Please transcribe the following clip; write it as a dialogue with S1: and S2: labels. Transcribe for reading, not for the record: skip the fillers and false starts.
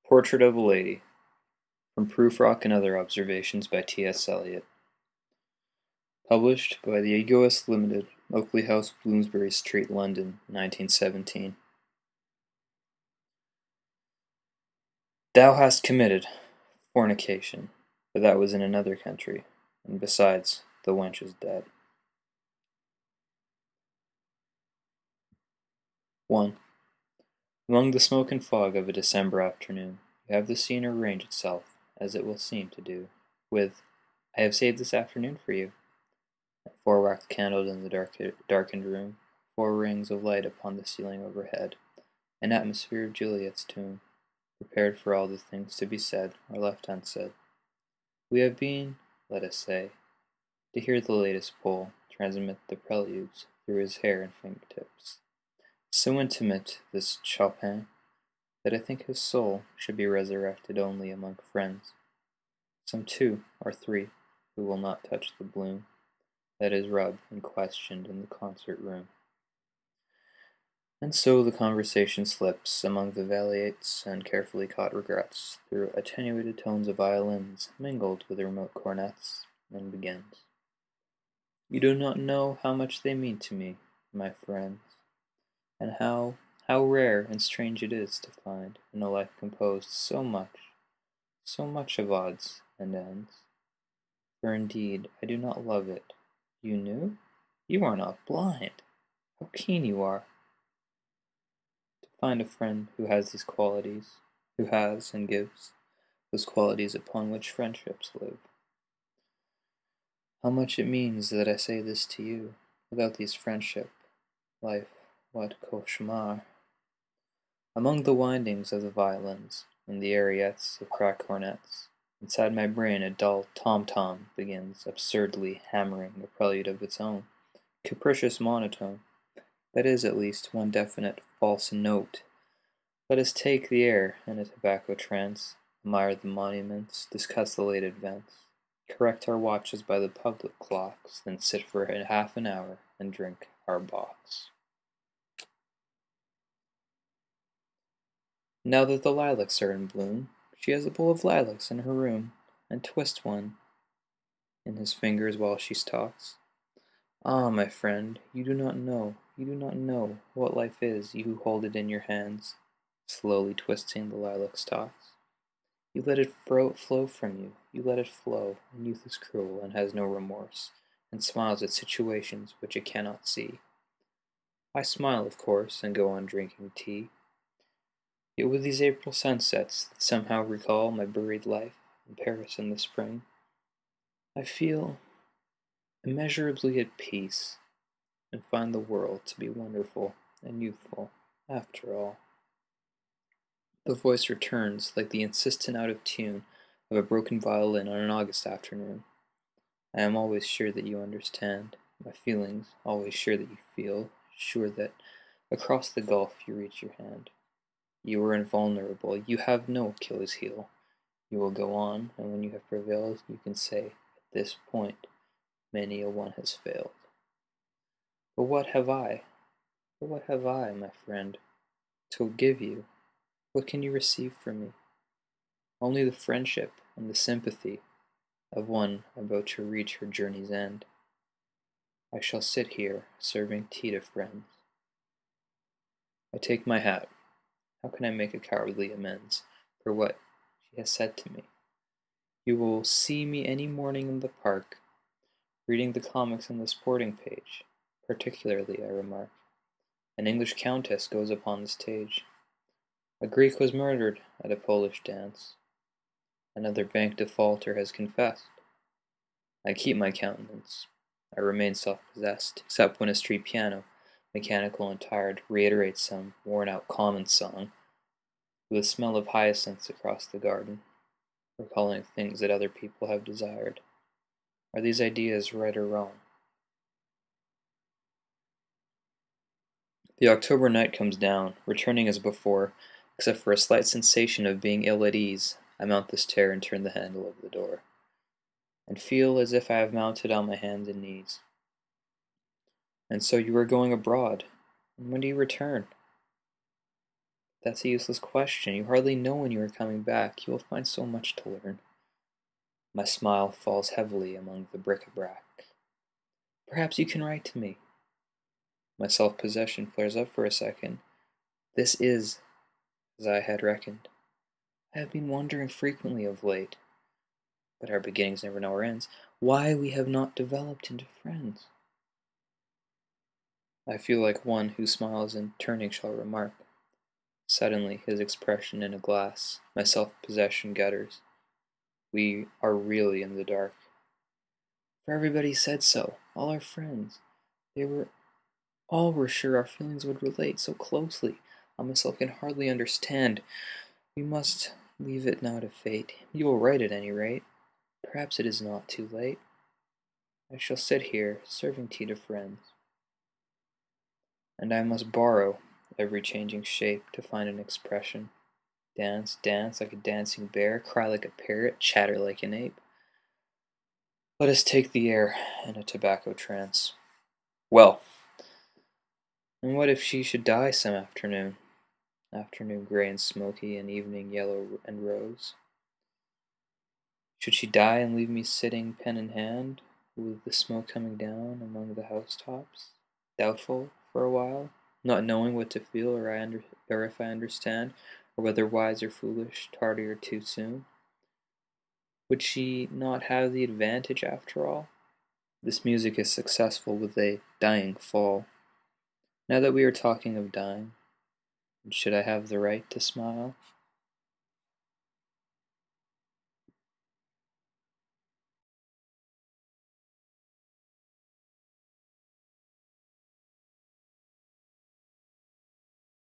S1: Portrait of a Lady, from Prufrock and Other Observations by T.S. Eliot. Published by The Egoist Limited, Oakley House, Bloomsbury Street, London, 1917. Thou hast committed fornication, but that was in another country, and besides, the wench is dead. 1. Among the smoke and fog of a December afternoon, you have the scene arrange itself, as it will seem to do, with, "I have saved this afternoon for you," 4 wax candles in the darkened room, 4 rings of light upon the ceiling overhead, an atmosphere of Juliet's tomb, prepared for all the things to be said or left unsaid. We have been, let us say, to hear the latest Pole transmit the preludes through his hair and fingertips. So intimate, this Chopin, that I think his soul should be resurrected only among friends, some 2 or 3 who will not touch the bloom that is rubbed and questioned in the concert room. And so the conversation slips among the valiates and carefully caught regrets through attenuated tones of violins mingled with remote cornets, and begins. You do not know how much they mean to me, my friends, and how rare and strange it is to find in a life composed so much of odds and ends. For indeed I do not love it. You knew? You are not blind. How keen you are! To find a friend who has these qualities, who has and gives those qualities upon which friendships live. How much it means that I say this to you. Without these friendship, life, what cauchemar! Among the windings of the violins and the ariettes of cracked cornets, inside my brain a dull tom-tom begins absurdly hammering a prelude of its own, capricious monotone. That is at least one definite false note. Let us take the air in a tobacco trance, admire the monuments, discuss the late events, correct our watches by the public clocks, then sit for half an hour and drink our bocks. Now that the lilacs are in bloom, she has a bowl of lilacs in her room, and twists one in his fingers while she talks. Ah, my friend, you do not know what life is, you who hold it in your hands, slowly twisting the lilac stalks. You let it flow from you, you let it flow, and youth is cruel and has no remorse, and smiles at situations which it cannot see. I smile, of course, and go on drinking tea. Yet with these April sunsets that somehow recall my buried life in Paris in the spring, I feel immeasurably at peace and find the world to be wonderful and youthful after all. The voice returns like the insistent out of tune of a broken violin on an August afternoon. I am always sure that you understand my feelings, always sure that you feel, sure that across the gulf you reach your hand. You are invulnerable, you have no Achilles heel. You will go on, and when you have prevailed, you can say, at this point, many a one has failed. But what have I, my friend, to give you? What can you receive from me? Only the friendship and the sympathy of one about to reach her journey's end. I shall sit here, serving tea to friends. I take my hat. How can I make a cowardly amends for what she has said to me? You will see me any morning in the park, reading the comics on the sporting page. Particularly, I remark, an English countess goes upon the stage. A Greek was murdered at a Polish dance. Another bank defaulter has confessed. I keep my countenance. I remain self-possessed, except when a street piano, mechanical and tired, reiterates some worn-out common song, with a smell of hyacinths across the garden, recalling things that other people have desired. Are these ideas right or wrong? The October night comes down, returning as before, except for a slight sensation of being ill at ease. I mount the stair and turn the handle of the door, and feel as if I have mounted on my hands and knees. And so you are going abroad, and when do you return? That's a useless question. You hardly know when you are coming back. You will find so much to learn. My smile falls heavily among the bric-a-brac. Perhaps you can write to me. My self-possession flares up for a second. This is as I had reckoned. I have been wondering frequently of late, but our beginnings never know our ends, why we have not developed into friends. I feel like one who smiles and turning shall remark. Suddenly, his expression in a glass, my self-possession gutters. We are really in the dark. For everybody said so, all our friends. All were sure our feelings would relate so closely. I myself can hardly understand. We must leave it now to fate. You will write at any rate. Perhaps it is not too late. I shall sit here, serving tea to friends. And I must borrow every changing shape to find an expression. Dance, dance like a dancing bear, cry like a parrot, chatter like an ape. Let us take the air in a tobacco trance. Well, and what if she should die some afternoon? Afternoon gray and smoky, and evening yellow and rose. Should she die and leave me sitting pen in hand, with the smoke coming down among the housetops, doubtful for a while, not knowing what to feel or if I understand, or whether wise or foolish, tardy or too soon? Would she not have the advantage after all? This music is successful with a dying fall. Now that we are talking of dying, should I have the right to smile?